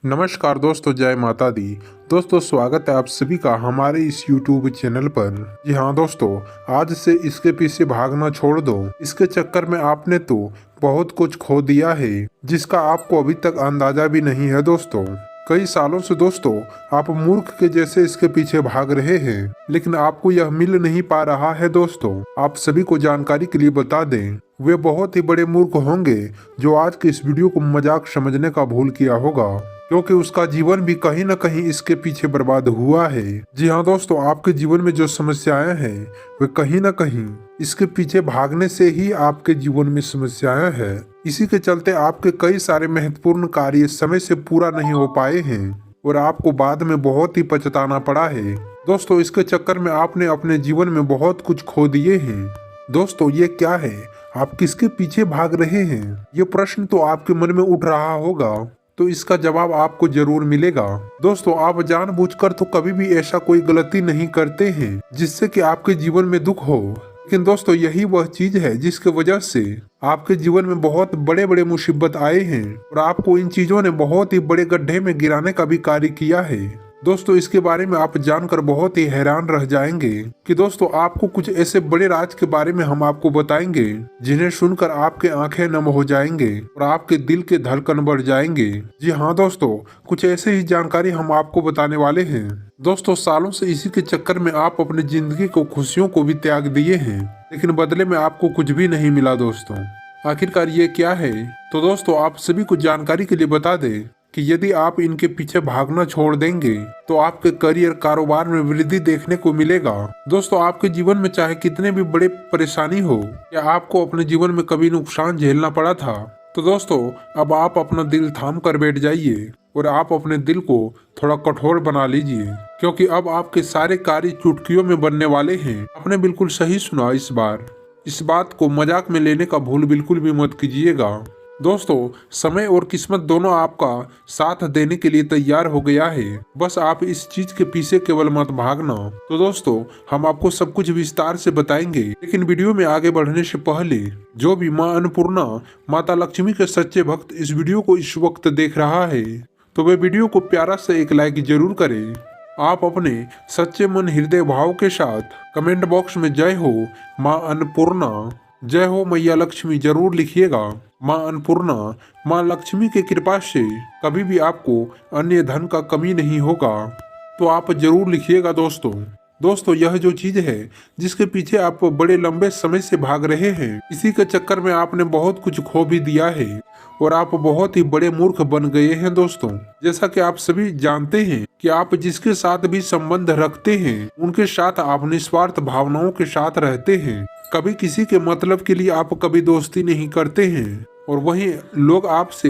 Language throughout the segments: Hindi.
नमस्कार दोस्तों, जय माता दी। दोस्तों, स्वागत है आप सभी का हमारे इस YouTube चैनल पर। जी हाँ दोस्तों, आज से इसके पीछे भागना छोड़ दो। इसके चक्कर में आपने तो बहुत कुछ खो दिया है, जिसका आपको अभी तक अंदाजा भी नहीं है दोस्तों। कई सालों से दोस्तों आप मूर्ख के जैसे इसके पीछे भाग रहे हैं, लेकिन आपको यह मिल नहीं पा रहा है दोस्तों। आप सभी को जानकारी के लिए बता दें, वे बहुत ही बड़े मूर्ख होंगे जो आज के इस वीडियो को मजाक समझने का भूल किया होगा, क्योंकि उसका जीवन भी कहीं न कहीं इसके पीछे बर्बाद हुआ है। जी हाँ दोस्तों, आपके जीवन में जो समस्याएं हैं वे कहीं न कहीं इसके पीछे भागने से ही आपके जीवन में समस्याएं हैं। इसी के चलते आपके कई सारे महत्वपूर्ण कार्य समय से पूरा नहीं हो पाए हैं और आपको बाद में बहुत ही पछताना पड़ा है। दोस्तों, इसके चक्कर में आपने अपने जीवन में बहुत कुछ खो दिए हैं। दोस्तों, ये क्या है? आप किसके पीछे भाग रहे हैं? ये प्रश्न तो आपके मन में उठ रहा होगा, तो इसका जवाब आपको जरूर मिलेगा। दोस्तों, आप जानबूझकर तो कभी भी ऐसा कोई गलती नहीं करते हैं जिससे कि आपके जीवन में दुख हो, लेकिन दोस्तों यही वह चीज है जिसके वजह से आपके जीवन में बहुत बड़े बड़े मुसीबत आए हैं और आपको इन चीजों ने बहुत ही बड़े गड्ढे में गिराने का भी कार्य किया है। दोस्तों, इसके बारे में आप जानकर बहुत ही हैरान रह जाएंगे कि दोस्तों आपको कुछ ऐसे बड़े राज के बारे में हम आपको बताएंगे जिन्हें सुनकर आपके आंखें नम हो जाएंगे और आपके दिल के धड़कन बढ़ जाएंगे। जी हाँ दोस्तों, कुछ ऐसे ही जानकारी हम आपको बताने वाले हैं। दोस्तों, सालों से इसी के चक्कर में आप अपनी जिंदगी को, खुशियों को भी त्याग दिए हैं, लेकिन बदले में आपको कुछ भी नहीं मिला। दोस्तों, आखिरकार ये क्या है? तो दोस्तों आप सभी को जानकारी के लिए बता दें कि यदि आप इनके पीछे भागना छोड़ देंगे तो आपके करियर, कारोबार में वृद्धि देखने को मिलेगा। दोस्तों, आपके जीवन में चाहे कितने भी बड़े परेशानी हो या आपको अपने जीवन में कभी नुकसान झेलना पड़ा था, तो दोस्तों अब आप अपना दिल थाम कर बैठ जाइए और आप अपने दिल को थोड़ा कठोर बना लीजिए, क्योंकि अब आपके सारे कार्य चुटकियों में बनने वाले हैं। आपने बिल्कुल सही सुना। इस बात को मजाक में लेने का भूल बिल्कुल भी मत कीजिएगा। दोस्तों, समय और किस्मत दोनों आपका साथ देने के लिए तैयार हो गया है। बस आप इस चीज के पीछे केवल मत भागना। तो दोस्तों, हम आपको सब कुछ विस्तार से बताएंगे, लेकिन वीडियो में आगे बढ़ने से पहले जो भी माँ अन्नपूर्णा, माता लक्ष्मी के सच्चे भक्त इस वीडियो को इस वक्त देख रहा है, तो वे वीडियो को प्यारा से एक लाइक जरूर करें। आप अपने सच्चे मन, हृदय भाव के साथ कमेंट बॉक्स में जय हो माँ अन्नपूर्णा, जय हो मैया लक्ष्मी जरूर लिखिएगा। माँ अन्नपूर्णा, माँ लक्ष्मी की कृपा से कभी भी आपको अन्य धन का कमी नहीं होगा, तो आप जरूर लिखिएगा। दोस्तों, यह जो चीज है जिसके पीछे आप बड़े लंबे समय से भाग रहे हैं, इसी के चक्कर में आपने बहुत कुछ खो भी दिया है और आप बहुत ही बड़े मूर्ख बन गए हैं। दोस्तों, जैसा कि आप सभी जानते हैं कि आप जिसके साथ भी संबंध रखते हैं उनके साथ आप निस्वार्थ भावनाओं के साथ रहते हैं। कभी किसी के मतलब के लिए आप कभी दोस्ती नहीं करते हैं और वही लोग आपसे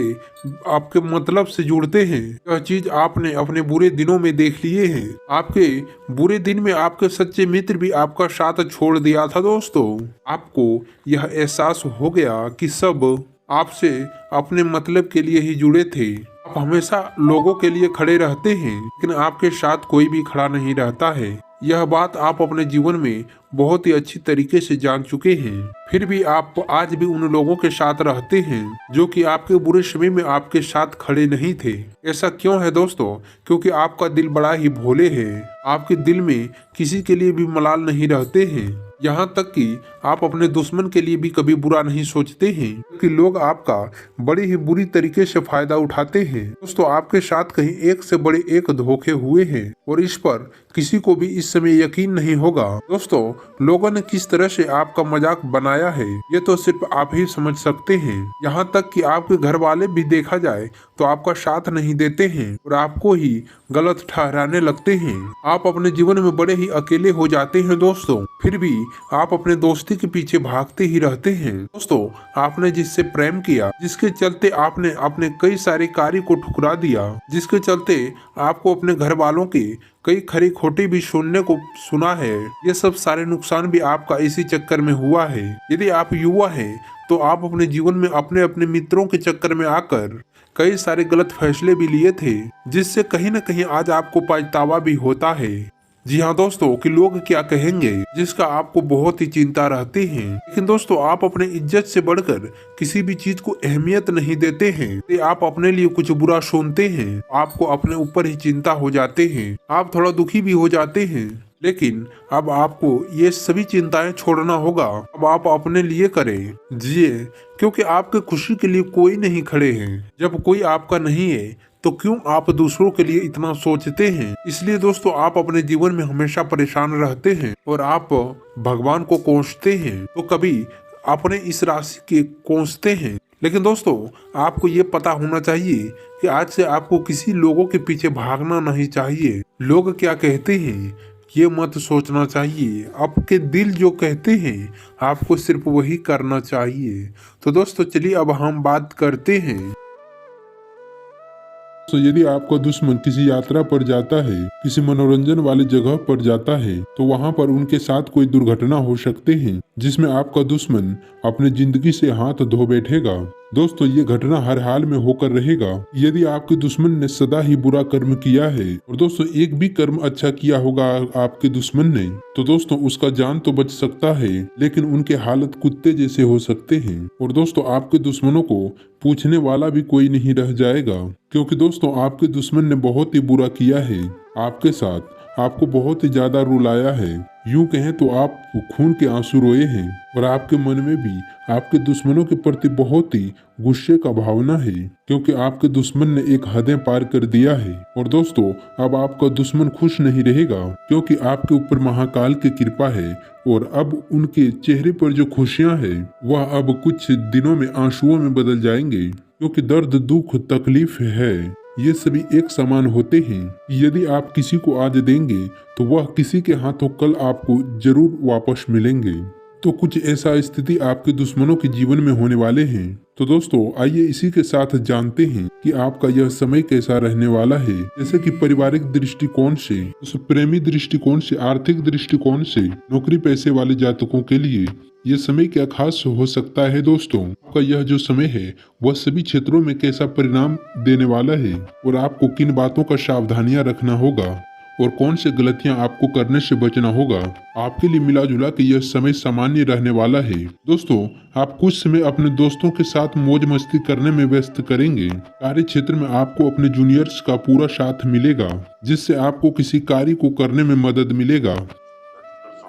आपके मतलब से जुड़ते हैं। यह चीज आपने अपने बुरे दिनों में देख लिए हैं। आपके बुरे दिन में आपके सच्चे मित्र भी आपका साथ छोड़ दिया था। दोस्तों, आपको यह एहसास हो गया कि सब आपसे अपने मतलब के लिए ही जुड़े थे। आप हमेशा लोगों के लिए खड़े रहते हैं, लेकिन आपके साथ कोई भी खड़ा नहीं रहता है। यह बात आप अपने जीवन में बहुत ही अच्छी तरीके से जान चुके हैं, फिर भी आप आज भी उन लोगों के साथ रहते हैं जो कि आपके बुरे समय में आपके साथ खड़े नहीं थे। ऐसा क्यों है दोस्तों? क्योंकि आपका दिल बड़ा ही भोले है। आपके दिल में किसी के लिए भी मलाल नहीं रहते हैं, यहाँ तक कि आप अपने दुश्मन के लिए भी कभी बुरा नहीं सोचते हैं, क्योंकि लोग आपका बड़ी ही बुरी तरीके से फायदा उठाते हैं। दोस्तों, आपके साथ कहीं एक से बड़े एक धोखे हुए हैं और इस पर किसी को भी इस समय यकीन नहीं होगा। दोस्तों, लोगों ने किस तरह से आपका मजाक बनाया है ये तो सिर्फ आप ही समझ सकते हैं। यहाँ तक कि आपके घर वाले भी देखा जाए तो आपका साथ नहीं देते हैं और आपको ही गलत ठहराने लगते हैं। आप अपने जीवन में बड़े ही अकेले हो जाते हैं। दोस्तों, फिर भी आप अपने दोस्ती के पीछे भागते ही रहते हैं। दोस्तों, आपने जिससे प्रेम किया, जिसके चलते आपने अपने कई सारे कार्य को ठुकरा दिया, जिसके चलते आपको अपने घर वालों के कई खरी खोटी भी सुनने को सुना है, ये सब सारे नुकसान भी आपका इसी चक्कर में हुआ है। यदि आप युवा हैं तो आप अपने जीवन में अपने अपने मित्रों के चक्कर में आकर कई सारे गलत फैसले भी लिए थे, जिससे कहीं न कहीं आज आपको पछतावा भी होता है। जी हाँ दोस्तों, कि लोग क्या कहेंगे, जिसका आपको बहुत ही चिंता रहती है। लेकिन दोस्तों, आप अपने इज्जत से बढ़कर किसी भी चीज को अहमियत नहीं देते हैं। तो आप अपने लिए कुछ बुरा सुनते हैं, आपको अपने ऊपर ही चिंता हो जाते हैं, आप थोड़ा दुखी भी हो जाते हैं। लेकिन अब आपको ये सभी चिंताएं छोड़ना होगा। अब आप अपने लिए करें, जिए, क्योंकि आपके खुशी के लिए कोई नहीं खड़े हैं। जब कोई आपका नहीं है तो क्यों आप दूसरों के लिए इतना सोचते हैं। इसलिए दोस्तों, आप अपने जीवन में हमेशा परेशान रहते हैं और आप भगवान को कोसते हैं, तो कभी अपने इस राशि के कोसते हैं। लेकिन दोस्तों, आपको ये पता होना चाहिए कि आज से आपको किसी लोगों के पीछे भागना नहीं चाहिए। लोग क्या कहते हैं ये मत सोचना चाहिए। आपके दिल जो कहते हैं आपको सिर्फ वही करना चाहिए। तो दोस्तों, चलिए अब हम बात करते हैं। तो यदि आपका दुश्मन किसी यात्रा पर जाता है, किसी मनोरंजन वाली जगह पर जाता है, तो वहां पर उनके साथ कोई दुर्घटना हो सकते हैं जिसमें आपका दुश्मन अपनी जिंदगी से हाथ धो बैठेगा। दोस्तों, ये घटना हर हाल में होकर रहेगा यदि आपके दुश्मन ने सदा ही बुरा कर्म किया है। और दोस्तों, एक भी कर्म अच्छा किया होगा आपके दुश्मन ने, तो दोस्तों उसका जान तो बच सकता है, लेकिन उनके हालत कुत्ते जैसे हो सकते हैं। और दोस्तों, आपके दुश्मनों को पूछने वाला भी कोई नहीं रह जाएगा, क्योंकि दोस्तों आपके दुश्मन ने बहुत ही बुरा किया है आपके साथ, आपको बहुत ही ज्यादा रुलाया है। यूं कहें तो आप खून के आंसू रोए हैं और आपके मन में भी आपके दुश्मनों के प्रति बहुत ही गुस्से का भावना है, क्योंकि आपके दुश्मन ने एक हदें पार कर दिया है। और दोस्तों, अब आपका दुश्मन खुश नहीं रहेगा, क्योंकि आपके ऊपर महाकाल की कृपा है और अब उनके चेहरे पर जो खुशियां है वह अब कुछ दिनों में आंसुओं में बदल जाएंगे, क्योंकि दर्द, दुख, तकलीफ है, ये सभी एक समान होते हैं। यदि आप किसी को आज देंगे तो वह किसी के हाथों कल आपको जरूर वापस मिलेंगे। तो कुछ ऐसा स्थिति आपके दुश्मनों के जीवन में होने वाले हैं। तो दोस्तों, आइए इसी के साथ जानते हैं कि आपका यह समय कैसा रहने वाला है। जैसे कि पारिवारिक दृष्टिकोण से, प्रेमी दृष्टिकोण से, आर्थिक दृष्टिकोण से, नौकरी पेशे वाले जातकों के लिए ये समय क्या खास हो सकता है। दोस्तों, आपका यह जो समय है वह सभी क्षेत्रों में कैसा परिणाम देने वाला है और आपको किन बातों का सावधानियां रखना होगा और कौन से गलतियां आपको करने से बचना होगा। आपके लिए मिला जुला के यह समय सामान्य रहने वाला है। दोस्तों, आप कुछ समय अपने दोस्तों के साथ मौज मस्ती करने में व्यस्त करेंगे। कार्य क्षेत्र में आपको अपने जूनियर्स का पूरा साथ मिलेगा, जिससे आपको किसी कार्य को करने में मदद मिलेगा।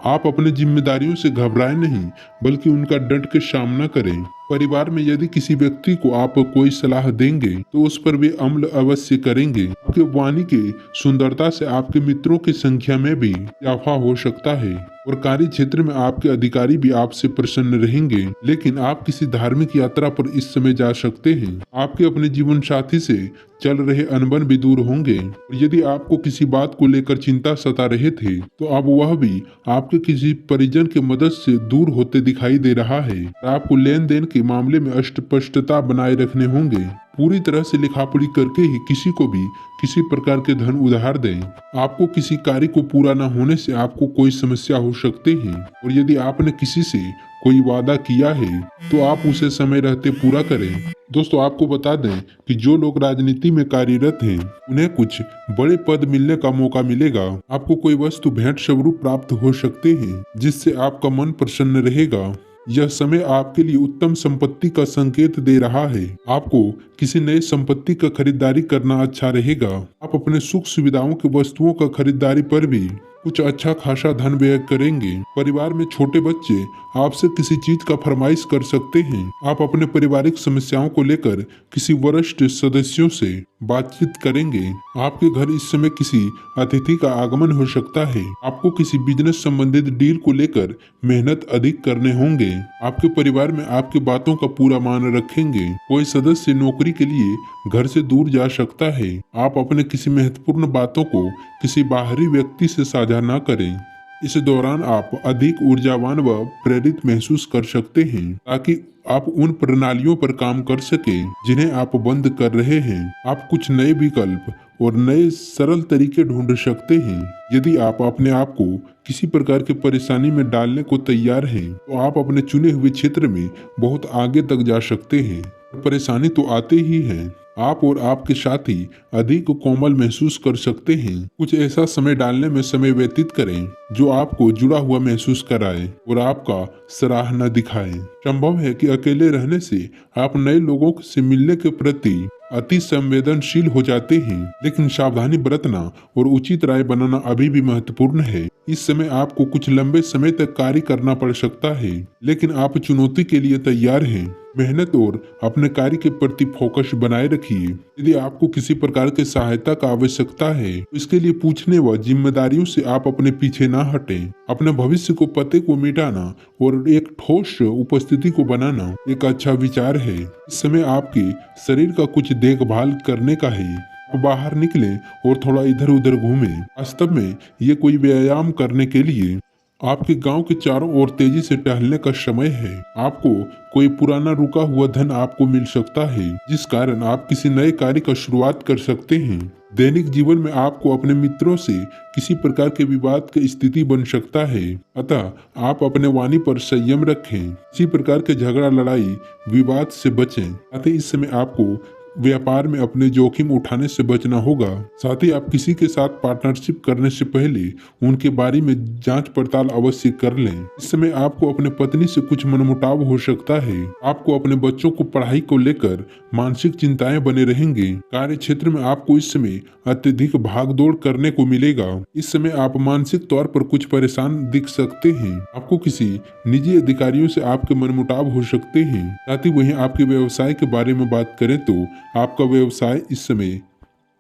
आप अपनी जिम्मेदारियों से घबराएं नहीं, बल्कि उनका डट के सामना करें। परिवार में यदि किसी व्यक्ति को आप कोई सलाह देंगे तो उस पर वे अमल अवश्य करेंगे। आपके वाणी के सुंदरता से आपके मित्रों की संख्या में भी इजाफा हो सकता है और कार्य क्षेत्र में आपके अधिकारी भी आपसे प्रसन्न रहेंगे। लेकिन आप किसी धार्मिक यात्रा पर इस समय जा सकते हैं। आपके अपने जीवन साथी से चल रहे अनबन भी दूर होंगे और यदि आपको किसी बात को लेकर चिंता सता रहे थे तो अब वह भी आपके किसी परिजन की मदद से दूर होते दिखाई दे रहा है। आपको लेन देन के मामले में स्पष्टता बनाए रखने होंगे। पूरी तरह से लिखापढ़ी करके ही किसी को भी किसी प्रकार के धन उधार दें। आपको किसी कार्य को पूरा न होने से आपको कोई समस्या हो सकते हैं और यदि आपने किसी से कोई वादा किया है तो आप उसे समय रहते पूरा करें। दोस्तों, आपको बता दें कि जो लोग राजनीति में कार्यरत हैं उन्हें कुछ बड़े पद मिलने का मौका मिलेगा। आपको कोई वस्तु भेंट स्वरूप प्राप्त हो सकते हैं, जिससे आपका मन प्रसन्न रहेगा। यह समय आपके लिए उत्तम संपत्ति का संकेत दे रहा है। आपको किसी नई संपत्ति का खरीदारी करना अच्छा रहेगा। आप अपने सुख सुविधाओं की वस्तुओं का खरीदारी पर भी कुछ अच्छा खासा धन व्यय करेंगे। परिवार में छोटे बच्चे आपसे किसी चीज का फरमाइश कर सकते हैं। आप अपने पारिवारिक समस्याओं को लेकर किसी वरिष्ठ सदस्यों से बातचीत करेंगे। आपके घर इस समय किसी अतिथि का आगमन हो सकता है। आपको किसी बिजनेस संबंधित डील को लेकर मेहनत अधिक करने होंगे। आपके परिवार में आपकी बातों का पूरा मान रखेंगे। कोई सदस्य नौकरी के लिए घर से दूर जा सकता है। आप अपने किसी महत्वपूर्ण बातों को किसी बाहरी व्यक्ति से साझा न करें। इस दौरान आप अधिक ऊर्जावान व प्रेरित महसूस कर सकते हैं, ताकि आप उन प्रणालियों पर काम कर सकें जिन्हें आप बंद कर रहे हैं। आप कुछ नए विकल्प और नए सरल तरीके ढूंढ सकते हैं। यदि आप अपने आप को किसी प्रकार की परेशानी में डालने को तैयार हैं, तो आप अपने चुने हुए क्षेत्र में बहुत आगे तक जा सकते हैं। परेशानी तो आते ही है, आप और आपके साथी अधिक कोमल महसूस कर सकते हैं। कुछ ऐसा समय डालने में समय व्यतीत करें जो आपको जुड़ा हुआ महसूस कराए और आपका सराहना दिखाए। संभव है कि अकेले रहने से आप नए लोगों से मिलने के प्रति अति संवेदनशील हो जाते हैं, लेकिन सावधानी बरतना और उचित राय बनाना अभी भी महत्वपूर्ण है। इस समय आपको कुछ लंबे समय तक कार्य करना पड़ सकता है, लेकिन आप चुनौती के लिए तैयार हैं। मेहनत और अपने कार्य के प्रति फोकस बनाए रखिए। यदि आपको किसी प्रकार की सहायता का आवश्यकता है तो इसके लिए पूछने व जिम्मेदारियों से आप अपने पीछे ना हटें। अपने भविष्य को पते को मिटाना और एक ठोस उपस्थिति को बनाना एक अच्छा विचार है। इस समय आपके शरीर का कुछ देखभाल करने का है। आप बाहर निकलें और थोड़ा इधर उधर घूमें। वास्तव में ये कोई व्यायाम करने के लिए आपके गांव के चारों ओर तेजी से टहलने का समय है। आपको कोई पुराना रुका हुआ धन आपको मिल सकता है, जिस कारण आप किसी नए कार्य का शुरुआत कर सकते हैं। दैनिक जीवन में आपको अपने मित्रों से किसी प्रकार के विवाद की स्थिति बन सकता है, अतः आप अपने वाणी पर संयम रखें। किसी प्रकार के झगड़ा लड़ाई विवाद से बचें। अतः इस समय आपको व्यापार में अपने जोखिम उठाने से बचना होगा। साथ ही आप किसी के साथ पार्टनरशिप करने से पहले उनके बारे में जांच पड़ताल अवश्य कर लें। इस समय आपको अपने पत्नी से कुछ मनमुटाव हो सकता है। आपको अपने बच्चों को पढ़ाई को लेकर मानसिक चिंताएं बने रहेंगे। कार्य क्षेत्र में आपको इस समय अत्यधिक भागदौड़ करने को मिलेगा। इस समय आप मानसिक तौर पर कुछ परेशान दिख सकते हैं। आपको किसी निजी अधिकारियों से आपके मनमुटाव हो सकते हैं। साथ ही वहीं आपके व्यवसाय के बारे में बात करें तो आपका व्यवसाय इस समय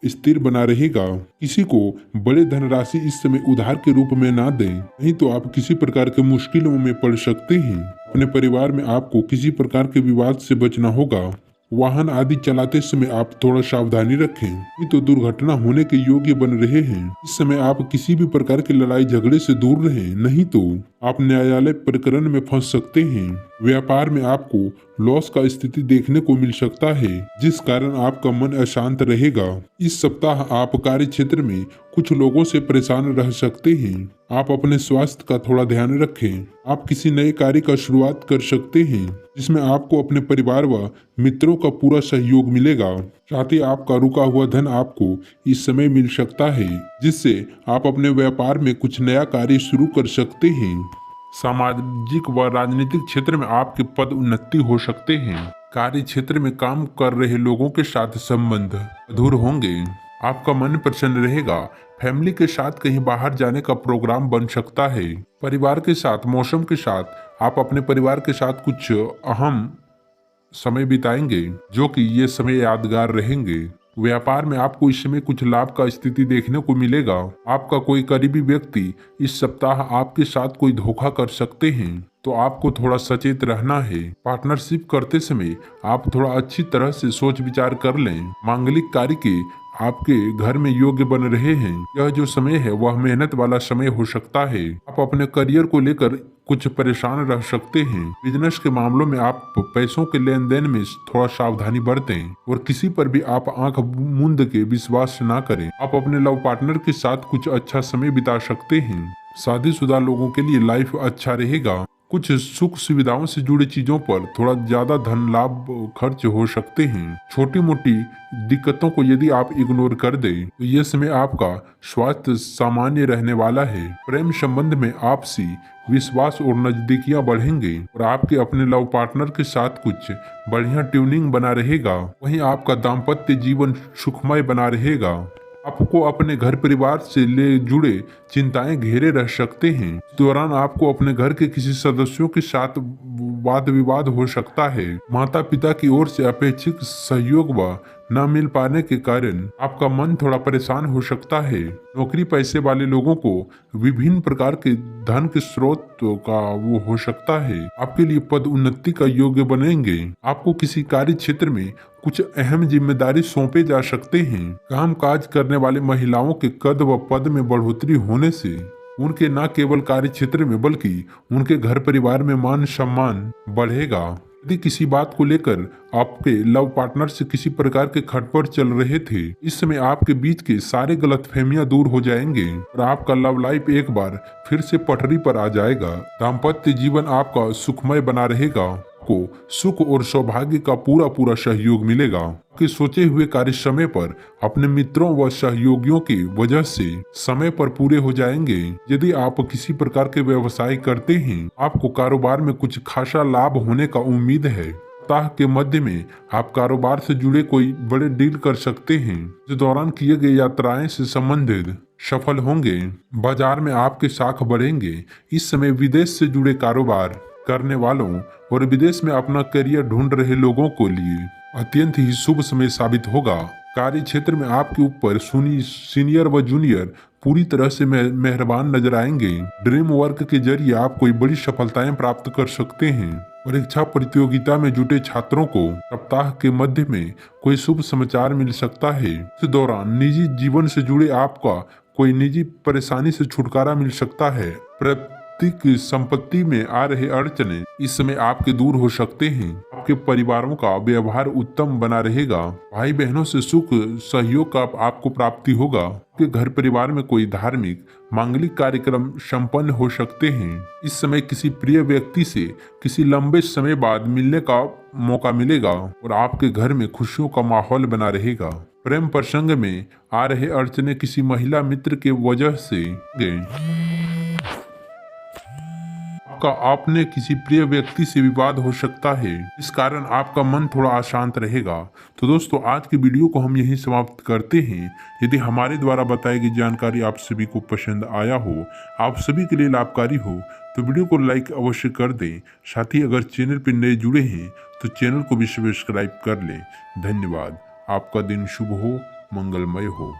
स्थिर बना रहेगा। किसी को बड़े धनराशि इस समय उधार के रूप में ना दें, नहीं तो आप किसी प्रकार के मुश्किलों में पड़ सकते हैं। अपने परिवार में आपको किसी प्रकार के विवाद से बचना होगा। वाहन आदि चलाते समय आप थोड़ा सावधानी रखें, नहीं तो दुर्घटना होने के योग्य बन रहे हैं। इस समय आप किसी भी प्रकार की लड़ाई झगड़े से दूर रहें, नहीं तो आप न्यायालय प्रकरण में फंस सकते हैं। व्यापार में आपको लॉस का स्थिति देखने को मिल सकता है, जिस कारण आपका मन अशांत रहेगा। इस सप्ताह आप कार्य क्षेत्र में कुछ लोगों से परेशान रह सकते हैं। आप अपने स्वास्थ्य का थोड़ा ध्यान रखें। आप किसी नए कार्य का शुरुआत कर सकते हैं, जिसमें आपको अपने परिवार व मित्रों का पूरा सहयोग मिलेगा। साथ ही आपका रुका हुआ धन आपको इस समय मिल सकता है, जिससे आप अपने व्यापार में कुछ नया कार्य शुरू कर सकते हैं। सामाजिक व राजनीतिक क्षेत्र में आपके पद उन्नति हो सकते हैं। कार्य क्षेत्र में काम कर रहे लोगों के साथ संबंध मधुर होंगे। आपका मन प्रसन्न रहेगा। फैमिली के साथ कहीं बाहर जाने का प्रोग्राम बन सकता है। परिवार के साथ, मौसम के साथ आप अपने परिवार के साथ कुछ अहम समय बिताएंगे, जो कि ये समय यादगार रहेंगे। व्यापार में आपको इस समय कुछ लाभ का स्थिति देखने को मिलेगा। आपका कोई करीबी व्यक्ति इस सप्ताह आपके साथ कोई धोखा कर सकते हैं, तो आपको थोड़ा सचेत रहना है। पार्टनरशिप करते समय आप थोड़ा अच्छी तरह से सोच विचार कर लें। मांगलिक कार्य के आपके घर में योग्य बन रहे हैं। यह जो समय है वह मेहनत वाला समय हो सकता है। आप अपने करियर को लेकर कुछ परेशान रह सकते हैं। बिजनेस के मामलों में आप पैसों के लेन देन में थोड़ा सावधानी बरतें और किसी पर भी आप आंख मूंद के विश्वास ना करें। आप अपने लव पार्टनर के साथ कुछ अच्छा समय बिता सकते हैं। शादीशुदा लोगों के लिए लाइफ अच्छा रहेगा। कुछ सुख सुविधाओं से जुड़ी चीजों पर थोड़ा ज्यादा धन लाभ खर्च हो सकते हैं। छोटी मोटी दिक्कतों को यदि आप इग्नोर कर दें तो यह समय आपका स्वास्थ्य सामान्य रहने वाला है। प्रेम संबंध में आपसी विश्वास और नजदीकियां बढ़ेंगे और आपके अपने लव पार्टनर के साथ कुछ बढ़िया ट्यूनिंग बना रहेगा। वहीं आपका दाम्पत्य जीवन सुखमय बना रहेगा। आपको अपने घर परिवार से ले जुड़े चिंताएं घेरे रह सकते हैं। इस दौरान आपको अपने घर के किसी सदस्यों के साथ वाद विवाद हो सकता है। माता पिता की ओर से अपेक्षित सहयोग व न मिल पाने के कारण आपका मन थोड़ा परेशान हो सकता है। नौकरी पैसे वाले लोगों को विभिन्न प्रकार के धन के स्रोत का वो हो सकता है। आपके लिए पद उन्नति का योग्य बनेंगे। आपको किसी कार्य क्षेत्र में कुछ अहम जिम्मेदारी सौंपे जा सकते हैं। काम काज करने वाले महिलाओं के कद व पद में बढ़ोतरी होने से उनके न केवल कार्य क्षेत्र में बल्कि उनके घर परिवार में मान सम्मान बढ़ेगा। यदि किसी बात को लेकर आपके लव पार्टनर से किसी प्रकार के खटपट चल रहे थे, इस समय आपके बीच के सारे गलतफहमियां दूर हो जाएंगे और आपका लव लाइफ एक बार फिर से पटरी पर आ जाएगा। दाम्पत्य जीवन आपका सुखमय बना रहेगा। को सुख और सौभाग्य का पूरा पूरा सहयोग मिलेगा। आपके सोचे हुए कार्य समय पर अपने मित्रों व सहयोगियों की वजह से समय पर पूरे हो जाएंगे। यदि आप किसी प्रकार के व्यवसाय करते हैं, आपको कारोबार में कुछ खासा लाभ होने का उम्मीद है। सप्ताह के मध्य में आप कारोबार से जुड़े कोई बड़े डील कर सकते हैं। इस दौरान किए गए यात्राएं से संबंधित सफल होंगे। बाजार में आपके साख बढ़ेंगे। इस समय विदेश से जुड़े कारोबार करने वालों और विदेश में अपना करियर ढूंढ रहे लोगों के लिए अत्यंत ही शुभ समय साबित होगा। कार्य क्षेत्र में आपके ऊपर सीनियर व जूनियर पूरी तरह से मेहरबान नजर आएंगे। ड्रीम वर्क के जरिए आप कोई बड़ी सफलताएं प्राप्त कर सकते हैं। परीक्षा प्रतियोगिता में जुटे छात्रों को सप्ताह के मध्य में कोई शुभ समाचार मिल सकता है। इस दौरान निजी जीवन से जुड़े आपका कोई निजी परेशानी से छुटकारा मिल सकता है। प्रत्येक संपत्ति में आ रहे अड़चने इस समय आपके दूर हो सकते हैं। आपके परिवारों का व्यवहार उत्तम बना रहेगा। भाई बहनों से सुख सहयोग का आपको प्राप्ति होगा। आपके घर परिवार में कोई धार्मिक मांगलिक कार्यक्रम संपन्न हो सकते हैं। इस समय किसी प्रिय व्यक्ति से किसी लंबे समय बाद मिलने का मौका मिलेगा और आपके घर में खुशियों का माहौल बना रहेगा। प्रेम प्रसंग में आ रहे अड़चने किसी महिला मित्र के वजह से आपने किसी प्रिय व्यक्ति से विवाद हो सकता है। इस कारण आपका मन थोड़ा अशांत रहेगा। तो दोस्तों, आज की वीडियो को हम यहीं समाप्त करते हैं। यदि हमारे द्वारा बताई गई जानकारी आप सभी को पसंद आया हो, आप सभी के लिए लाभकारी हो, तो वीडियो को लाइक अवश्य कर दें। साथ ही अगर चैनल पर नए जुड़े हैं तो चैनल को भी सब्सक्राइब कर लें। धन्यवाद। आपका दिन शुभ हो, मंगलमय हो।